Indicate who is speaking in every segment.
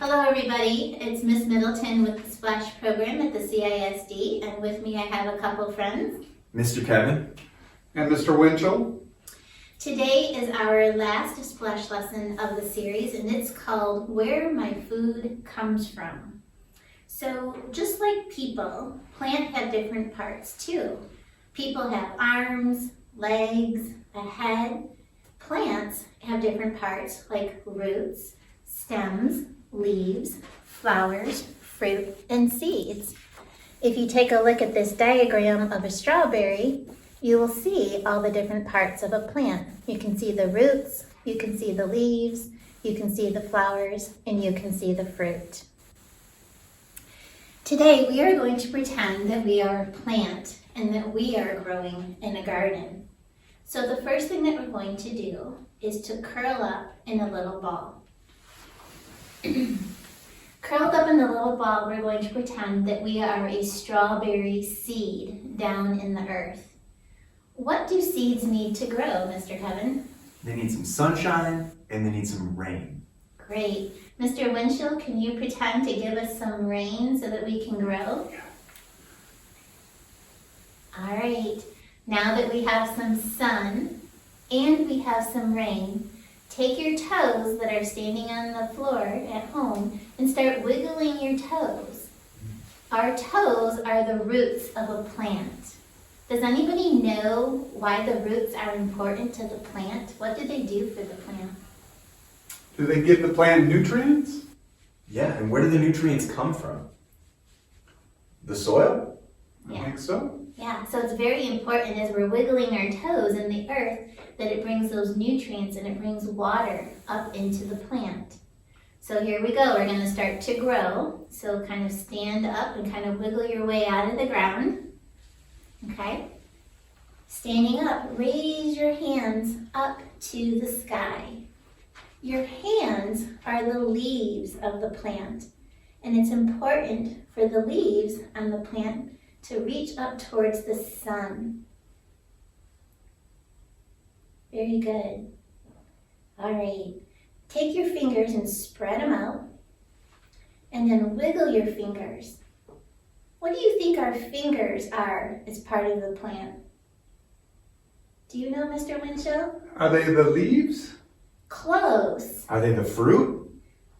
Speaker 1: Hello everybody, it's Miss Middleton with the Splash program at the CISD, and with me I have a couple friends.
Speaker 2: Mr. Kevin.
Speaker 3: And Mr. Winchell.
Speaker 1: Today is our last Splash lesson of the series, and it's called Where My Food Comes From. So just like people, plants have different parts too. People have arms, legs, a head. Plants have different parts like roots, stems, leaves, flowers, fruit, and seeds. If you take a look at this diagram of a strawberry, you will see all the different parts of a plant. You can see the roots, you can see the leaves, you can see the flowers, and you can see the fruit. Today we are going to pretend that we are a plant and that we are growing in a garden. So the first thing that we're going to do is to curl up in a little ball. Curled up in a little ball, we're going to pretend that we are a strawberry seed down in the earth. What do seeds need to grow, Mr. Kevin?
Speaker 2: They need some sunshine and they need some rain.
Speaker 1: Great. Mr. Winchell, can you pretend to give us some rain so that we can grow? All right. Now that we have some sun and we have some rain, take your toes that are standing on the floor at home and start wiggling your toes. Our toes are the roots of a plant. Does anybody know why the roots are important to the plant? What do they do for the plant?
Speaker 3: Do they give the plant nutrients?
Speaker 2: Yeah, and where do the nutrients come from? The soil?
Speaker 1: Yeah.
Speaker 3: I think so.
Speaker 1: Yeah, so it's very important as we're wiggling our toes in the earth that it brings those nutrients and it brings water up into the plant. So here we go, we're going to start to grow. So kind of stand up and kind of wiggle your way out of the ground. Okay? Standing up, raise your hands up to the sky. Your hands are the leaves of the plant, and it's important for the leaves on the plant to reach up towards the sun. Very good. All right. Take your fingers and spread them out, and then wiggle your fingers. What do you think our fingers are as part of the plant? Do you know, Mr. Winchell?
Speaker 3: Are they the leaves?
Speaker 1: Close.
Speaker 2: Are they the fruit?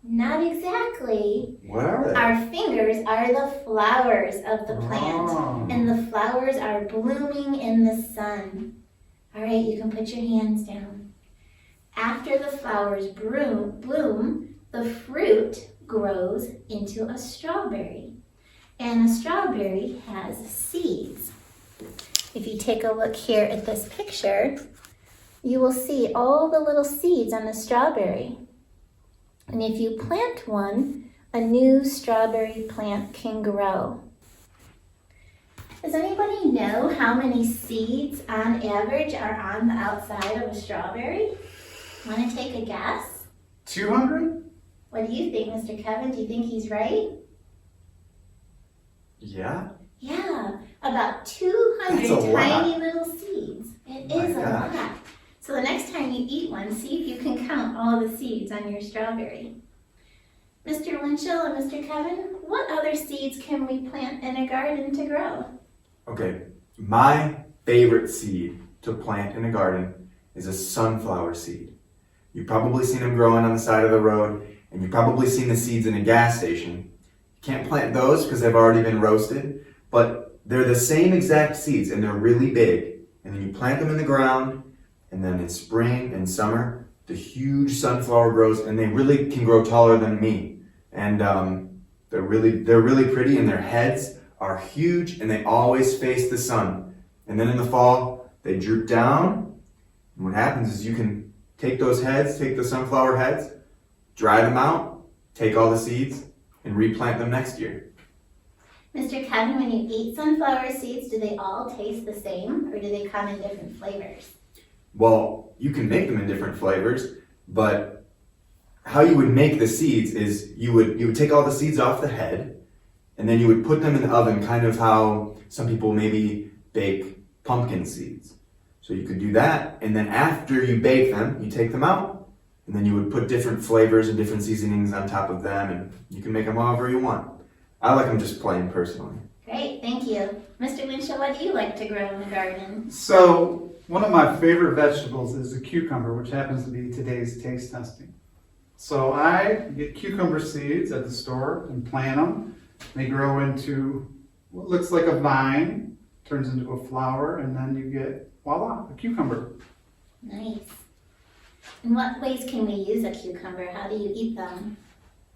Speaker 1: Not exactly.
Speaker 2: What are they?
Speaker 1: Our fingers are the flowers of the plant,
Speaker 3: Oh.
Speaker 1: and the flowers are blooming in the sun. All right, you can put your hands down. After the flowers bloom, the fruit grows into a strawberry. And a strawberry has seeds. If you take a look here at this picture, you will see all the little seeds on the strawberry. And if you plant one, a new strawberry plant can grow. Does anybody know how many seeds on average are on the outside of a strawberry? Want to take a guess?
Speaker 3: 200?
Speaker 1: What do you think, Mr. Kevin? Do you think he's right?
Speaker 2: Yeah.
Speaker 1: Yeah, about 200
Speaker 2: That's a lot.
Speaker 1: tiny little seeds. It
Speaker 2: My
Speaker 1: is a
Speaker 2: gosh.
Speaker 1: lot. So the next time you eat one, see if you can count all the seeds on your strawberry. Mr. Winchell and Mr. Kevin, what other seeds can we plant in a garden to grow?
Speaker 2: Okay, my favorite seed to plant in a garden is a sunflower seed. You've probably seen them growing on the side of the road, and you've probably seen the seeds in a gas station. You can't plant those because they've already been roasted, but they're the same exact seeds and they're really big. And then you plant them in the ground, and then in spring and summer, the huge sunflower grows, and they really can grow taller than me. And they're really pretty, and their heads are huge, and they always face the sun. And then in the fall, they droop down. And what happens is you can take those heads, take the sunflower heads, dry them out, take all the seeds, and replant them next year.
Speaker 1: Mr. Kevin, when you eat sunflower seeds, do they all taste the same, or do they come in different flavors?
Speaker 2: Well, you can make them in different flavors, but how you would make the seeds is you would take all the seeds off the head, and then you would put them in the oven, kind of how some people maybe bake pumpkin seeds. So you could do that, and then after you bake them, you take them out, and then you would put different flavors and different seasonings on top of them, and you can make them however you want. I like them just plain personally.
Speaker 1: Great, thank you. Mr. Winchell, what do you like to grow in the garden?
Speaker 3: So, one of my favorite vegetables is the cucumber, which happens to be today's taste testing. So I get cucumber seeds at the store and plant them. They grow into what looks like a vine, turns into a flower, and then you get, voila, a cucumber.
Speaker 1: Nice. In what ways can we use a cucumber? How do you eat them?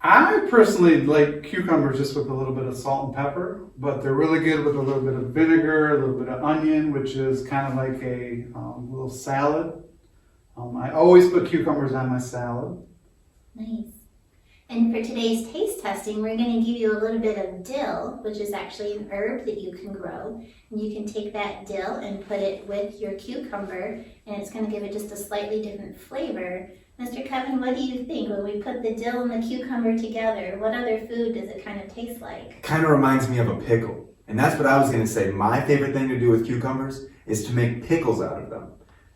Speaker 3: I personally like cucumbers just with a little bit of salt and pepper, but they're really good with a little bit of vinegar, a little bit of onion, which is kind of like a little salad. I always put cucumbers on my salad.
Speaker 1: Nice. And for today's taste testing, we're going to give you a little bit of dill, which is actually an herb that you can grow. And you can take that dill and put it with your cucumber, and it's going to give it just a slightly different flavor. Mr. Kevin, what do you think? When we put the dill and the cucumber together, what other food does it kind of taste like?
Speaker 2: Kind of reminds me of a pickle. And that's what I was going to say. My favorite thing to do with cucumbers is to make pickles out of them.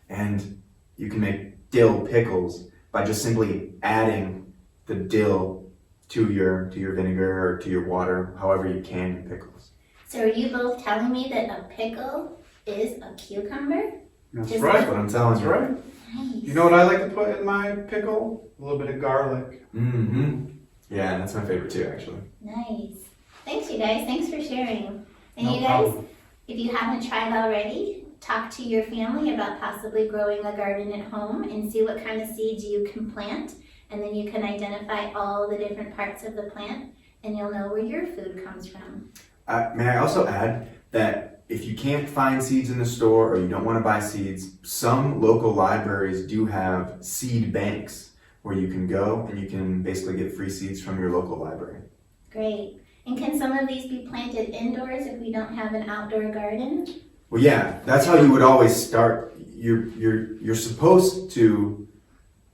Speaker 2: And you can make dill pickles by just simply adding the dill to your vinegar or to your water, however you can your pickles.
Speaker 1: So are you both telling me that a pickle is a cucumber?
Speaker 3: That's
Speaker 1: Is
Speaker 3: right.
Speaker 2: That's what I'm telling
Speaker 3: That's
Speaker 2: you.
Speaker 3: right.
Speaker 1: Nice.
Speaker 3: You know what I like to put in my pickle? A little bit of garlic.
Speaker 2: Mm-hmm. Yeah, that's my favorite too, actually.
Speaker 1: Nice. Thanks, you guys. Thanks for sharing. And
Speaker 3: No
Speaker 1: you guys,
Speaker 3: problem.
Speaker 1: if you haven't tried already, talk to your family about possibly growing a garden at home and see what kind of seeds you can plant. And then you can identify all the different parts of the plant, and you'll know where your food comes from.
Speaker 2: May I also add that if you can't find seeds in the store or you don't want to buy seeds, some local libraries do have seed banks where you can go and you can basically get free seeds from your local library.
Speaker 1: Great. And can some of these be planted indoors if we don't have an outdoor garden?
Speaker 2: Well, yeah, that's how you would always start. You're supposed to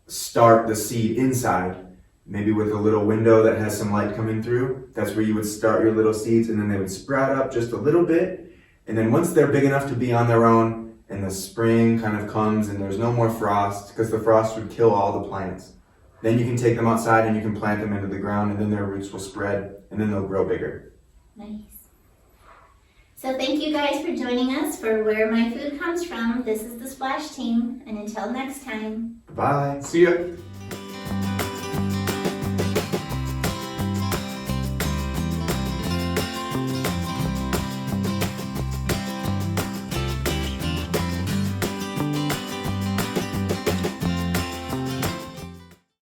Speaker 2: start the seed inside, maybe with a little window that has some light coming through. That's where you would start your little seeds, and then they would sprout up just a little bit. And then once they're big enough to be on their own, and the spring kind of comes and there's no more frost, because the frost would kill all the plants, then you can take them outside and you can plant them into the ground, and then their roots will spread, and then they'll grow bigger.
Speaker 1: Nice. So thank you guys for joining us for Where My Food Comes From. This is the Splash Team, and until next time.
Speaker 2: Bye.
Speaker 3: See ya.